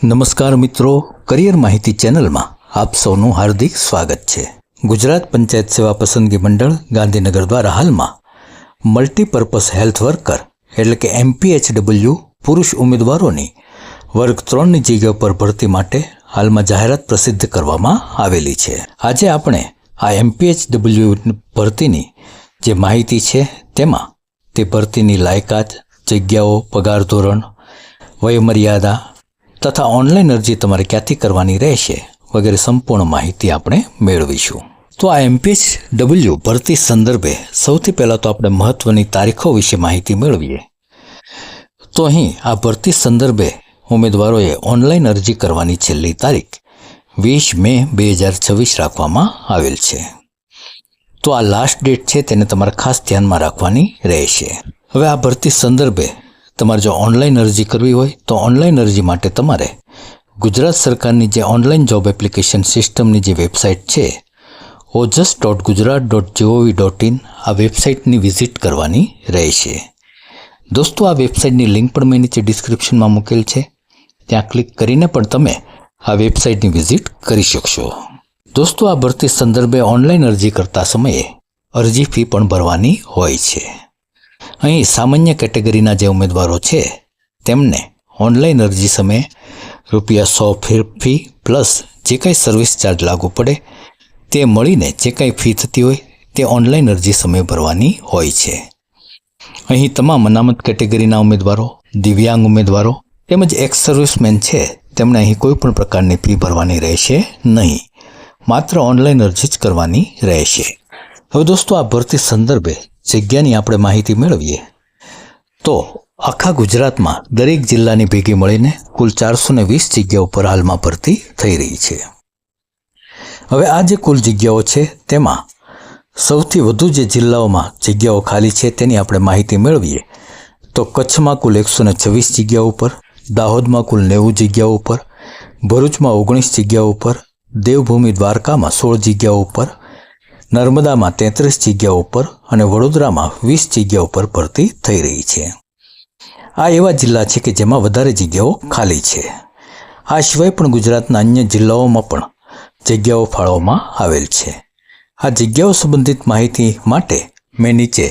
નમસ્કાર મિત્રો, કરિયર માહિતી ચેનલમાં આપ સૌનું હાર્દિક સ્વાગત છે। ગુજરાત પંચાયત સેવા પસંદગી મંડળ ગાંધીનગર દ્વારા હાલમાં મલ્ટીપર્પઝ હેલ્થ વર્કર એટલે કે MPHW પુરુષ ઉમેદવારોની વર્ગ 3ની જગ્યા પર ભરતી માટે હાલમાં જાહેરાત પ્રસિદ્ધ કરવામાં આવેલી છે। આજે આપણે આ MPHW ભરતીની જે માહિતી છે તેમાં તે ભરતીની લાયકાત, જગ્યાઓ, પગાર ધોરણ, વયમર્યાદા તથા ઓનલાઈન અરજી તમારે ક્યાંથી કરવાની રહેશે વગેરે સંપૂર્ણ માહિતી આપણે મેળવીશું। તો આ MPHW ભરતી સંદર્ભે સૌથી પહેલાં તો આપણે મહત્વની તારીખો વિશે માહિતી મેળવીએ। તો અહીં આ ભરતી સંદર્ભે ઉમેદવારોએ ઓનલાઈન અરજી કરવાની છેલ્લી તારીખ 20 મે 2026 રાખવામાં આવેલ છે। તો આ લાસ્ટ ડેટ છે તેને તમારે ખાસ ધ્યાનમાં રાખવાની રહેશે। હવે આ ભરતી સંદર્ભે તમારે જો ઓનલાઈન અરજી કરવી હોય તો ઓનલાઈન અરજી માટે તમારે ગુજરાત સરકારની જે ઓનલાઈન જોબ એપ્લિકેશન સિસ્ટમની જે વેબસાઇટ છે ojas.gujarat.gov.in આ વેબસાઇટની વિઝિટ કરવાની રહેશે। દોસ્તો, આ વેબસાઇટની લિંક પણ મેં નીચે ડિસ્ક્રિપ્શનમાં મૂકેલ છે, ત્યાં ક્લિક કરીને પણ તમે આ વેબસાઇટની વિઝિટ કરી શકશો। દોસ્તો, આ ભરતી સંદર્ભે ઓનલાઈન અરજી કરતા સમયે અરજી ફી પણ ભરવાની હોય છે। અહીં સામાન્ય કેટેગરીના જે ઉમેદવારો છે તેમને ઓનલાઈન અરજી સમયે ₹100 ફી પ્લસ જે કંઈ સર્વિસ ચાર્જ લાગુ પડે તે મળીને જે કંઈ ફી થતી હોય તે ઓનલાઈન અરજી સમયે ભરવાની હોય છે। અહીં તમામ અનામત કેટેગરીના ઉમેદવારો, દિવ્યાંગ ઉમેદવારો તેમજ એક્સ સર્વિસમેન છે તેમણે અહીં કોઈ પણ પ્રકારની ફી ભરવાની રહેશે નહીં, માત્ર ઓનલાઈન અરજી જ કરવાની રહેશે। હવે દોસ્તો, આ ભરતી સંદર્ભે જગ્યાની આપણે માહિતી મેળવીએ તો આખા ગુજરાતમાં દરેક જિલ્લાની ભેગી મળીને કુલ 420 જગ્યાઓ પર હાલમાં ભરતી થઈ રહી છે। હવે આ જે કુલ જગ્યાઓ છે તેમાં સૌથી વધુ જે જિલ્લાઓમાં જગ્યાઓ ખાલી છે તેની આપણે માહિતી મેળવીએ તો કચ્છમાં કુલ 126 જગ્યાઓ ઉપર, દાહોદમાં કુલ 90 જગ્યાઓ ઉપર, ભરૂચમાં 19 જગ્યાઓ ઉપર, દેવભૂમિ દ્વારકામાં 16 જગ્યાઓ ઉપર, નર્મદામાં 33 જગ્યાઓ ઉપર અને વડોદરામાં 20 જગ્યાઓ પર ભરતી થઈ રહી છે। આ એવા જિલ્લા છે કે જેમાં વધારે જગ્યાઓ ખાલી છે। આ સિવાય પણ ગુજરાતના અન્ય જિલ્લાઓમાં પણ જગ્યાઓ ફાળવવામાં આવેલ છે। આ જગ્યાઓ સંબંધિત માહિતી માટે મેં નીચે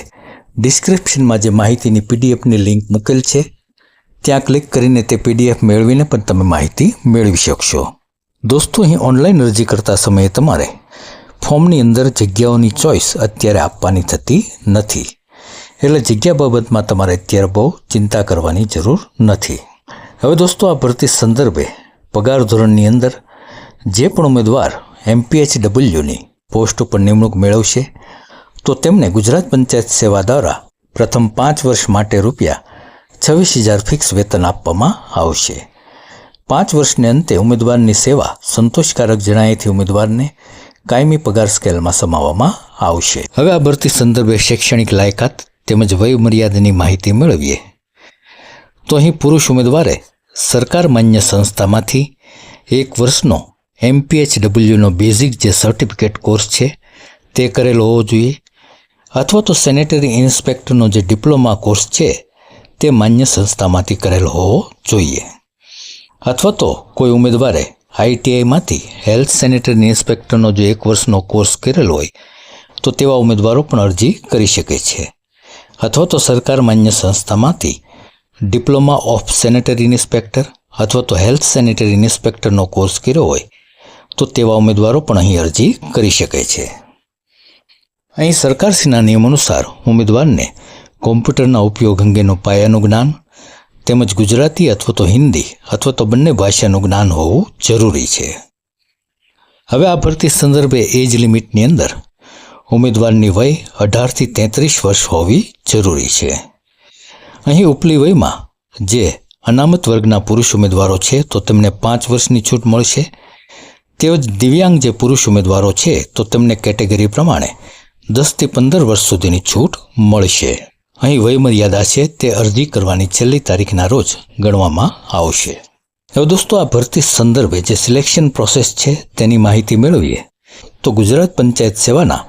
ડિસ્ક્રિપ્શનમાં જે માહિતીની PDFની લિંક મૂકેલ છે ત્યાં ક્લિક કરીને તે PDF મેળવીને પણ તમે માહિતી મેળવી શકશો। દોસ્તો, અહીં ઓનલાઈન અરજી કરતા સમયે તમારે ફોર્મની અંદર જગ્યાઓની ચોઈસ અત્યારે આપવાની થતી નથી, એટલે જગ્યા બાબતમાં તમારે અત્યારે બહુ ચિંતા કરવાની જરૂર નથી। હવે દોસ્તો, આ ભરતી સંદર્ભે પગાર ધોરણની અંદર જે પણ ઉમેદવાર MPHWની પોસ્ટ ઉપર નિમણૂક મેળવશે તો તેમને ગુજરાત પંચાયત સેવા દ્વારા પ્રથમ 5 વર્ષ માટે ₹26,000 ફિક્સ વેતન આપવામાં આવશે। 5 વર્ષને અંતે ઉમેદવારની સેવા સંતોષકારક જણાયેથી ઉમેદવારને કાયમી પગાર સ્કેલમાં સમાવવામાં આવશે। હવે આ ભરતી સંદર્ભે શૈક્ષણિક લાયકાત તેમજ વયમર્યાદાની માહિતી મેળવીએ તો અહીં પુરુષ ઉમેદવારે સરકાર માન્ય સંસ્થામાંથી 1 વર્ષનો MPHWનો બેઝિક જે સર્ટિફિકેટ કોર્સ છે તે કરેલો હોવો જોઈએ, અથવા તો સેનેટરી ઇન્સ્પેક્ટરનો જે ડિપ્લોમા કોર્સ છે તે માન્ય સંસ્થામાંથી કરેલો હોવો જોઈએ, અથવા તો કોઈ ઉમેદવારે ITIમાંથી હેલ્થ સેનેટરી ઇન્સ્પેક્ટરનો જો 1 વર્ષનો કોર્સ કરેલો હોય તો તેવા ઉમેદવારો પણ અરજી કરી શકે છે, અથવા તો સરકાર માન્ય સંસ્થામાંથી ડિપ્લોમા ઓફ સેનેટરી ઇન્સ્પેક્ટર અથવા તો હેલ્થ સેનેટરી ઇન્સ્પેક્ટરનો કોર્સ કર્યો હોય તો તેવા ઉમેદવારો પણ અહીં અરજી કરી શકે છે। અહીં સરકારશ્રીના નિયમ અનુસાર ઉમેદવારને કોમ્પ્યુટરના ઉપયોગ અંગેનું પાયાનું જ્ઞાન તેમજ ગુજરાતી અથવા તો હિન્દી અથવા તો બંને ભાષાનું જ્ઞાન હોવું જરૂરી છે। હવે આ ભરતી સંદર્ભે એજ લિમિટની અંદર ઉમેદવારની વય 18 થી 33 વર્ષ હોવી જરૂરી છે। અહીં ઉપલી વયમાં જે અનામત વર્ગના પુરુષ ઉમેદવારો છે તો તેમને 5 વર્ષની છૂટ મળશે, તેમજ દિવ્યાંગ જે પુરુષ ઉમેદવારો છે તો તેમને કેટેગરી પ્રમાણે 10 થી 15 વર્ષ સુધીની છૂટ મળશે। અહીં વયમર્યાદા છે તે અરજી કરવાની છેલ્લી તારીખના રોજ ગણવામાં આવશે। હવે દોસ્તો, આ ભરતી સંદર્ભે જે સિલેક્શન પ્રોસેસ છે તેની માહિતી મેળવીએ તો ગુજરાત પંચાયત સેવાના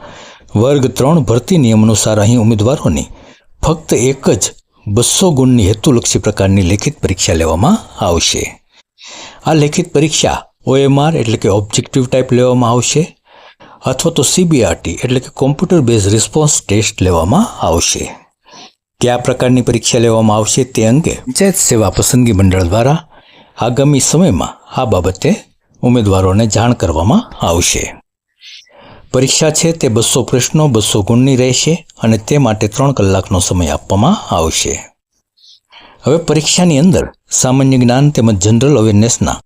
વર્ગ 3 ભરતી નિયમ અનુસાર અહીં ઉમેદવારોની ફક્ત એક જ 200 ગુણની હેતુલક્ષી પ્રકારની લેખિત પરીક્ષા લેવામાં આવશે। આ લેખિત પરીક્ષા OMR એટલે કે ઓબ્જેક્ટિવ ટાઈપ લેવામાં આવશે અથવા તો CBRT એટલે કે કોમ્પ્યુટર બેઝ રિસ્પોન્સ ટેસ્ટ લેવામાં આવશે. કયા પ્રકારની પરીક્ષા લેવામાં આવશે તે અંગે પંચાયત સેવા પસંદગી મંડળ દ્વારા આગામી સમયમાં આ બાબતે ઉમેદવારોને જાણ કરવામાં આવશે. પરીક્ષા છે તે 200 પ્રશ્નો 200 ગુણની રહેશે અને તે માટે 3 કલાકનો સમય આપવામાં આવશે. હવે પરીક્ષાની અંદર સામાન્ય જ્ઞાન તેમજ જનરલ અવેરનેસના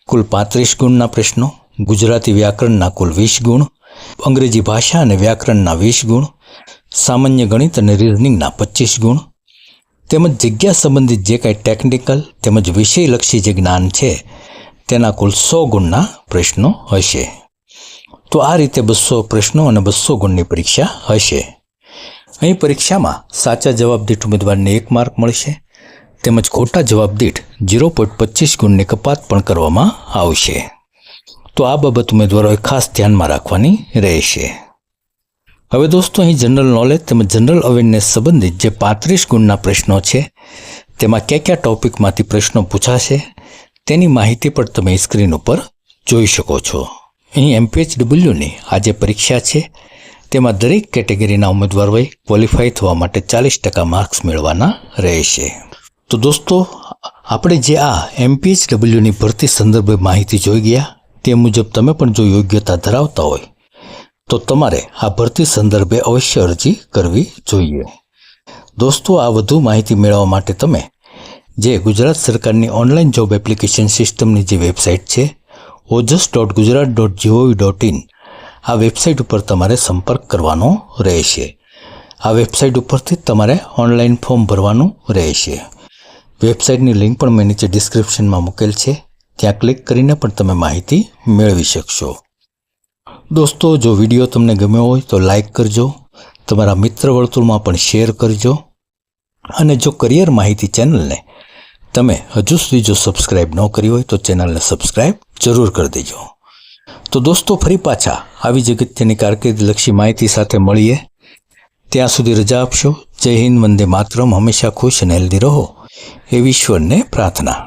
કુલ 35 ગુણના પ્રશ્નો, ગુજરાતી વ્યાકરણના કુલ 20 ગુણ, અંગ્રેજી ભાષા અને વ્યાકરણના 20 ગુણ, સામાન્ય ગણિત અને રીઝનિંગના 25 ગુણ તેમજ જગ્યા સંબંધિત જે કાંઈ ટેકનિકલ તેમજ વિષયલક્ષી જે જ્ઞાન છે તેના કુલ 100 ગુણના પ્રશ્નો હશે. તો આ રીતે 200 પ્રશ્નો અને 200 ગુણની પરીક્ષા હશે. અહીં પરીક્ષામાં સાચા જવાબ દીઠ ઉમેદવારને 1 માર્ક મળશે તેમજ ખોટા જવાબ દીઠ 0.25 ગુણની કપાત પણ કરવામાં આવશે. તો આ બાબત ઉમેદવારોએ ખાસ ધ્યાનમાં રાખવાની રહેશે. હવે દોસ્તો અહીં જનરલ નોલેજ તેમજ જનરલ અવેરનેસ સંબંધિત જે 35 ગુણના પ્રશ્નો છે તેમાં કયા કયા ટોપિકમાંથી પ્રશ્નો પૂછાશે તેની માહિતી પણ તમે સ્ક્રીન ઉપર જોઈ શકો છો. અહીં MPHWની આ જે પરીક્ષા છે તેમાં દરેક કેટેગરીના ઉમેદવારોએ ક્વોલિફાય થવા માટે 40% માર્ક્સ મેળવવાના રહેશે. તો દોસ્તો આપણે જે આ MPHWની ભરતી સંદર્ભે માહિતી જોઈ ગયા તે મુજબ તમે પણ જો યોગ્યતા ધરાવતા હોય તો તમારે આ ભરતી સંદર્ભે અવશ્ય અરજી કરવી જોઈએ. દોસ્તો આ વધુ માહિતી મેળવવા માટે તમે જે ગુજરાત સરકારની ઓનલાઈન જોબ એપ્લિકેશન સિસ્ટમની જે વેબસાઇટ છે ojas.gujarat.gov.in આ વેબસાઇટ ઉપર તમારે સંપર્ક કરવાનો રહેશે. આ વેબસાઇટ ઉપરથી તમારે ઓનલાઈન ફોર્મ ભરવાનું રહેશે. વેબસાઇટની લિંક પણ મેં નીચે ડિસ્ક્રિપ્શનમાં મૂકેલ છે, ત્યાં ક્લિક કરીને પણ તમે માહિતી મેળવી શકશો. દોસ્તો જો વિડીયો તમને ગમ્યો હોય તો લાઈક કરજો, તમારા મિત્ર વર્તુળમાં પણ શેર કરજો અને જો કરિયર માહિતી ચેનલને તમે હજુ સુધી જો સબસ્ક્રાઇબ ન કરી હોય તો ચેનલને સબસ્ક્રાઇબ જરૂર કરી દેજો. તો દોસ્તો ફરી પાછા આવી જ અગત્યની કારકિર્દીલક્ષી માહિતી સાથે મળીએ. ત્યાં સુધી રજા આપશો. જય હિન્દ, વંદે માતરમ. હંમેશા ખુશ અને હેલ્ધી રહો એવી ઈશ્વરને પ્રાર્થના.